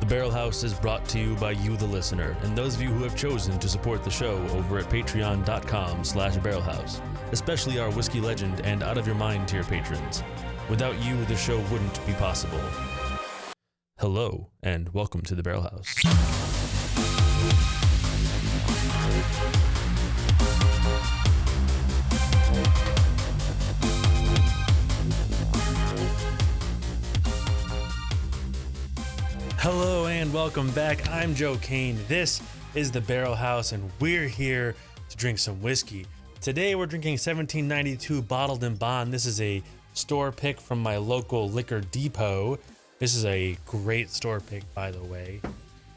The Barrel House is brought to you by you, the listener, and those of you who have chosen to support the show over at patreon.com/barrelhouse, especially our Whiskey Legend and Out of Your Mind tier patrons. Without you, the show wouldn't be possible. Hello, and welcome to the Barrel House. Hello and welcome back. I'm Joe Kane. This is the Barrel House and we're here to drink some whiskey. Today we're drinking 1792 Bottled in Bond. This is a store pick from my local liquor depot. This is a great store pick, by the way.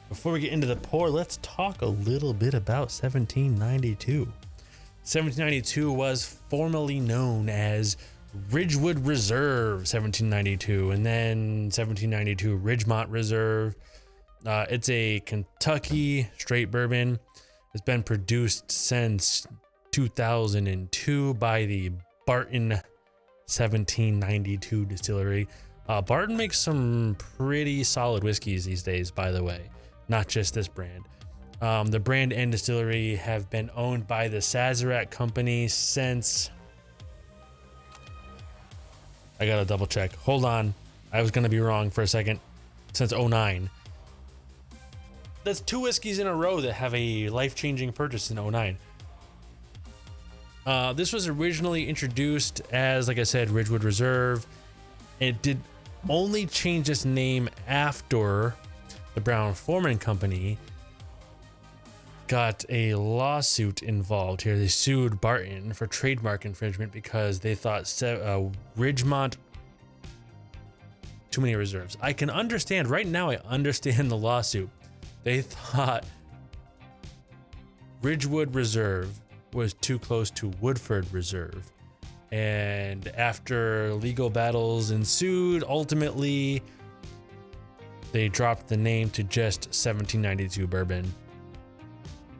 Before we get into the pour, let's talk a little bit about 1792. 1792 was formerly known as Ridgewood Reserve 1792, and then 1792 Ridgemont Reserve. It's a Kentucky straight bourbon. It's been produced since 2002 by the Barton 1792 distillery. Barton makes some pretty solid whiskeys these days, by the way, not just this brand. The brand and distillery have been owned by the Sazerac Company since... I gotta double check. Hold on. I was gonna be wrong for a second. Since 2009. That's two whiskeys in a row that have a life-changing purchase in 2009. This was originally introduced as, like I said, Ridgewood Reserve. It did only change its name after the Brown-Forman Company got a lawsuit involved here. They sued Barton for trademark infringement because they thought Ridgemont, too many reserves. I can understand, right now I understand the lawsuit. They thought Ridgewood Reserve was too close to Woodford Reserve. And after legal battles ensued, ultimately they dropped the name to just 1792 Bourbon.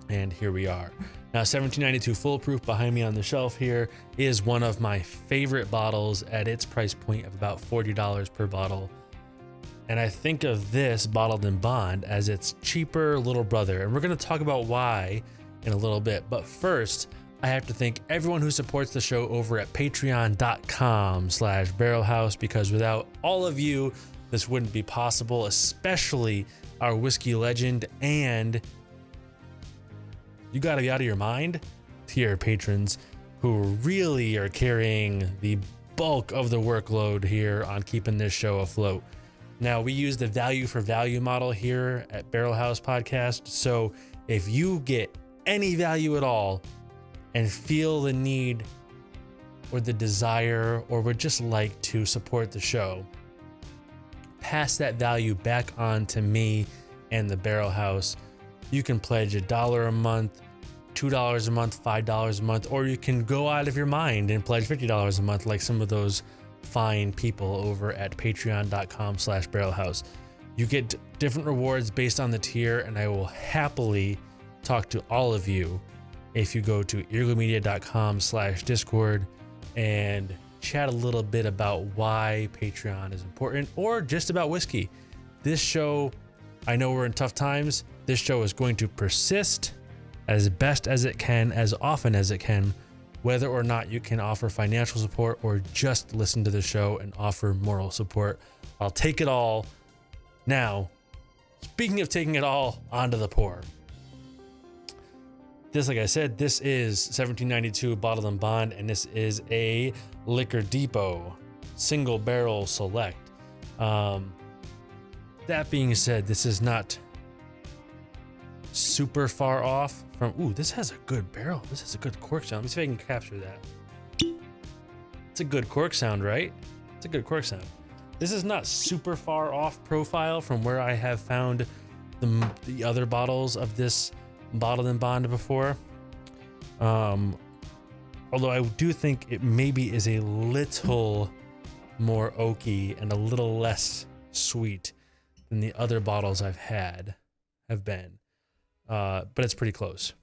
And here we are. Now, 1792 Full Proof behind me on the shelf here is one of my favorite bottles at its price point of about $40 per bottle. And I think of this Bottled in Bond as its cheaper little brother. And we're going to talk about why in a little bit. But first, I have to thank everyone who supports the show over at patreon.com/barrelhouse, because without all of you, this wouldn't be possible, especially our Whiskey Legend and You Gotta Be Out of Your Mind tier patrons who really are carrying the bulk of the workload here on keeping this show afloat. Now, we use the value for value model here at Barrel House Podcast. So if you get any value at all and feel the need or the desire or would just like to support the show, pass that value back on to me and the Barrel House. You can pledge $1 a month, $2 a month, $5 a month, or you can go out of your mind and pledge $50 a month like some of those fine people over at patreon.com/barrelhouse. You get different rewards based on the tier, and I will happily talk to all of you if you go to earglemedia.com/discord and chat a little bit about why Patreon is important, or just about whiskey. This show, I know we're in tough times. This show is going to persist as best as it can, as often as it can, whether or not you can offer financial support or just listen to the show and offer moral support. I'll take it all. Now, speaking of taking it all, onto the pour. This, like I said, this is 1792 Bottled in Bond, and this is a Liquor Depot single barrel select. That being said, this is not super far off from, ooh, this has a good barrel. This has a good cork sound. Let me see if I can capture that. It's a good cork sound, right? It's a good cork sound. This is not super far off profile from where I have found the other bottles of this Bottled in Bond before. Although I do think it maybe is a little more oaky and a little less sweet than the other bottles I've had have been. But it's pretty close.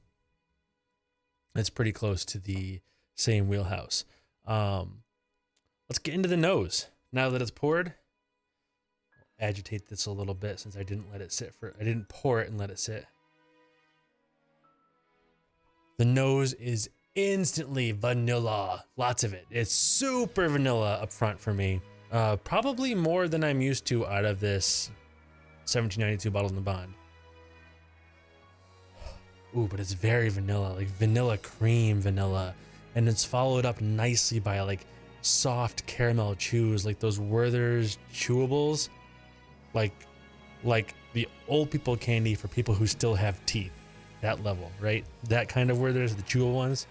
It's pretty close to the same wheelhouse. Let's get into the nose. Now that it's poured, agitate this a little bit since I didn't I didn't pour it and let it sit. The nose is instantly vanilla. Lots of it. It's super vanilla up front for me. Probably more than I'm used to out of this 1792 Bottled in Bond. Ooh, but it's very vanilla, like vanilla cream vanilla. And it's followed up nicely by like soft caramel chews, like those Werther's chewables. Like the old people candy for people who still have teeth. That level, right? That kind of Werther's, the chewable ones.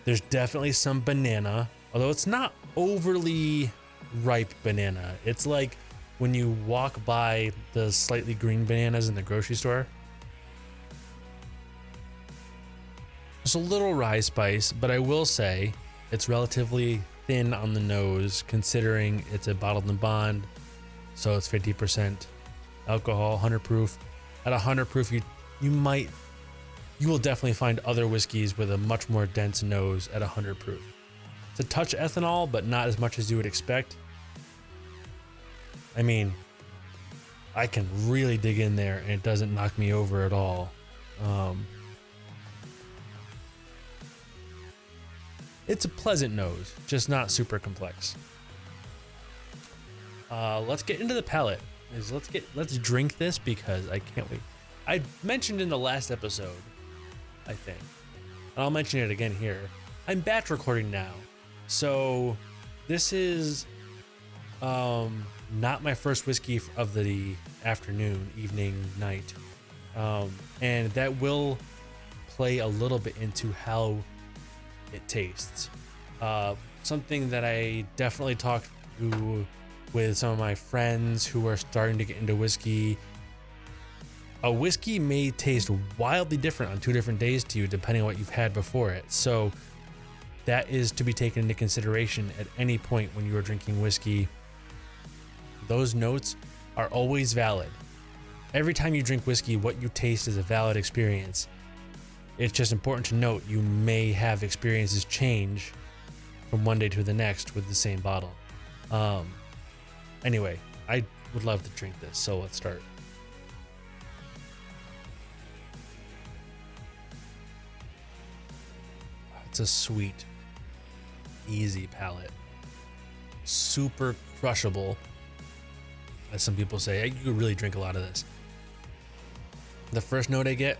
There's definitely some banana, although it's not overly ripe banana. It's like when you walk by the slightly green bananas in the grocery store. There's a little rye spice, but I will say it's relatively thin on the nose considering it's a Bottled in Bond, so it's 50% alcohol, 100 proof. At 100 proof, you will definitely find other whiskeys with a much more dense nose at 100 proof. It's a touch ethanol, but not as much as you would expect. I mean, I can really dig in there and it doesn't knock me over at all. It's a pleasant nose, just not super complex. Let's get into the palate. Let's drink this because I can't wait. I mentioned in the last episode, I think, and I'll mention it again here. I'm batch recording now, so this is not my first whiskey of the afternoon, evening, night, and that will play a little bit into how it tastes. Something that I definitely talked to with some of my friends who are starting to get into whiskey. A whiskey may taste wildly different on 2 different days to you depending on what you've had before it. So that is to be taken into consideration at any point when you are drinking whiskey. Those notes are always valid. Every time you drink whiskey, what you taste is a valid experience. It's just important to note you may have experiences change from one day to the next with the same bottle. Anyway, I would love to drink this, so let's start. It's a sweet, easy palate. Super crushable, as some people say. You could really drink a lot of this. The first note I get,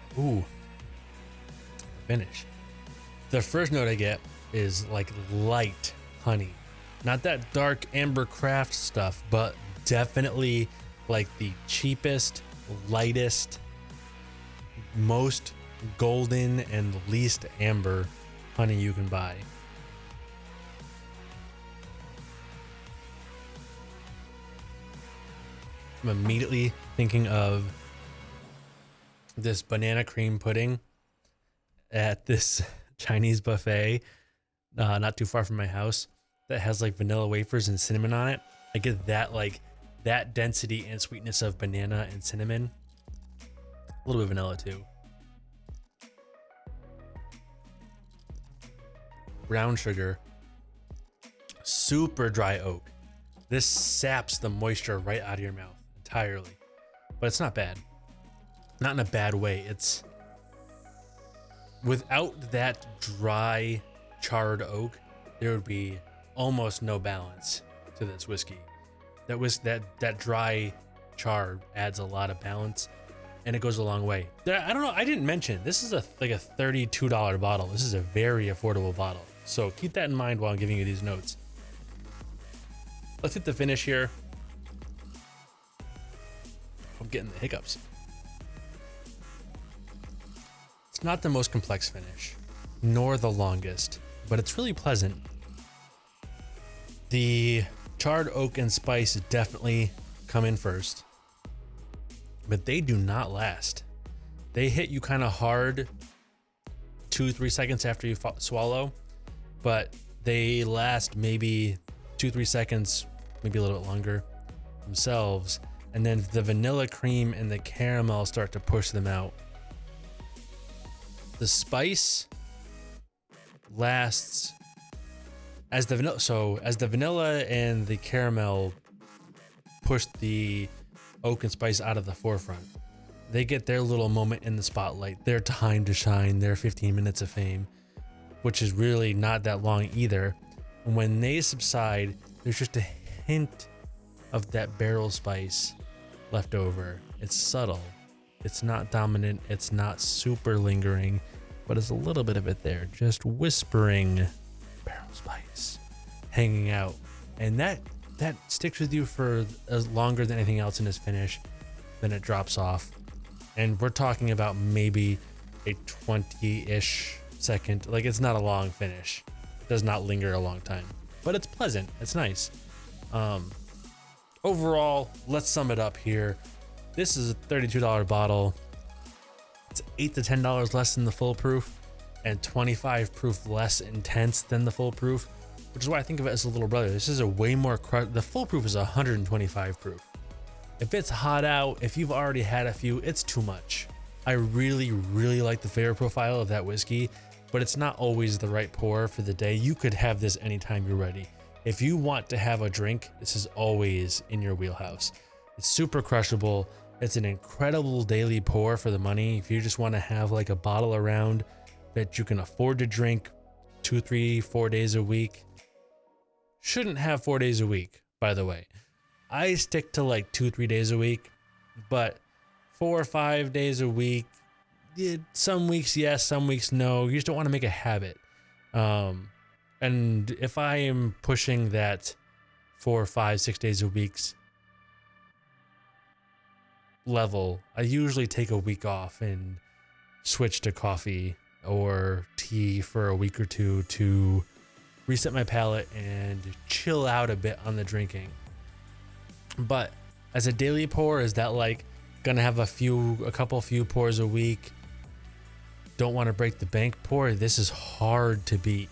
finish. The first note I get is like light honey. Not that dark amber craft stuff, but definitely like the cheapest, lightest, most golden and least amber honey you can buy. I'm immediately thinking of this banana cream pudding at this Chinese buffet not too far from my house that has like vanilla wafers and cinnamon on it. I get that density and sweetness of banana and cinnamon. A little bit of vanilla too. Brown sugar. Super dry oak. This saps the moisture right out of your mouth entirely. But it's not bad. Not in a bad way. It's without that dry charred oak, there would be almost no balance to this whiskey. That dry char adds a lot of balance and it goes a long way. I don't know, I didn't mention this is like a $32 bottle. This is a very affordable bottle. So keep that in mind while I'm giving you these notes. Let's hit the finish here. I'm getting the hiccups. It's not the most complex finish, nor the longest, but it's really pleasant. The charred oak and spice definitely come in first, but they do not last. They hit you kind of hard 2-3 seconds after you swallow, but they last maybe 2-3 seconds, maybe a little bit longer themselves. And then the vanilla cream and the caramel start to push them out. The spice lasts as the vanilla and the caramel push the oak and spice out of the forefront. They get their little moment in the spotlight, their time to shine, their 15 minutes of fame, which is really not that long either. And when they subside, there's just a hint of that barrel spice left over. It's subtle. It's not dominant. It's not super lingering, but it's a little bit of it there, just whispering barrel spice hanging out. And that sticks with you for as longer than anything else in this finish. Then it drops off. And we're talking about maybe a 20-ish second. Like, it's not a long finish. It does not linger a long time, but it's pleasant. It's nice. Overall, let's sum it up here. This is a $32 bottle. It's $8 to $10 less than the full proof and 25 proof less intense than the full proof, which is why I think of it as a little brother. This is a way more the full proof is 125 proof. If it's hot out, if you've already had a few, it's too much. I really, really like the flavor profile of that whiskey, but it's not always the right pour for the day. You could have this anytime you're ready. If you want to have a drink, this is always in your wheelhouse. It's super crushable. It's an incredible daily pour for the money. If you just want to have like a bottle around that you can afford to drink 2, 3, 4 days a week. Shouldn't have 4 days a week, by the way. I stick to like 2, 3 days a week, but 4 or 5 days a week, some weeks yes, some weeks no. You just don't want to make a habit. And if I am pushing that 4, 5, 6 days a week's level, I usually take a week off and switch to coffee or tea for a week or two to reset my palate and chill out a bit on the drinking. But as a daily pour, is that like gonna have a couple few pours a week? Don't want to break the bank pour? This is hard to beat.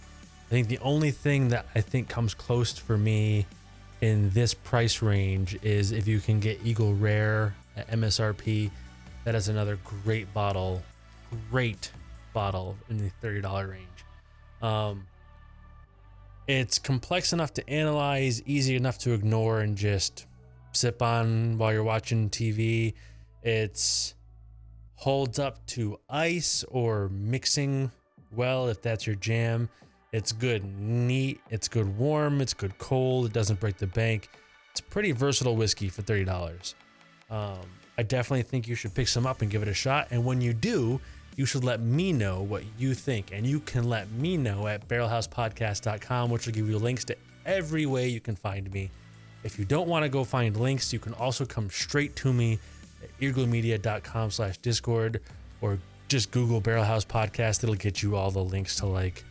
I think the only thing that I think comes close for me in this price range is if you can get Eagle Rare at MSRP. That is another great bottle in the $30 range. It's complex enough to analyze, easy enough to ignore and just sip on while you're watching TV. It's holds up to ice or mixing well if that's your jam. It's good neat, it's good warm, it's good cold, it doesn't break the bank. It's a pretty versatile whiskey for $30. I definitely think you should pick some up and give it a shot. And when you do, you should let me know what you think. And you can let me know at barrelhousepodcast.com, which will give you links to every way you can find me. If you don't want to go find links, you can also come straight to me at earglumedia.com/Discord, or just Google Barrel House Podcast. It'll get you all the links to like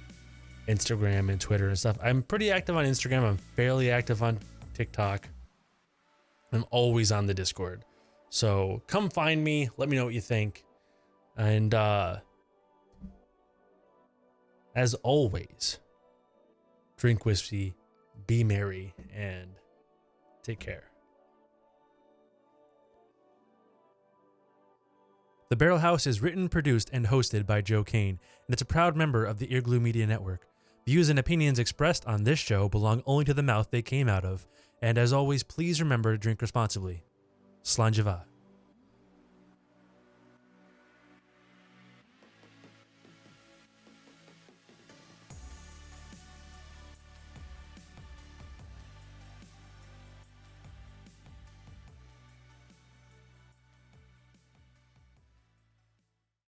Instagram and Twitter and stuff. I'm pretty active on Instagram. I'm fairly active on TikTok. I'm always on the Discord. So come find me. Let me know what you think. And as always, drink whiskey, be merry, and take care. The Barrel House is written, produced, and hosted by Joe Kane, and it's a proud member of the Earglue Media Network. Views and opinions expressed on this show belong only to the mouth they came out of. And as always, please remember to drink responsibly. Slanjava.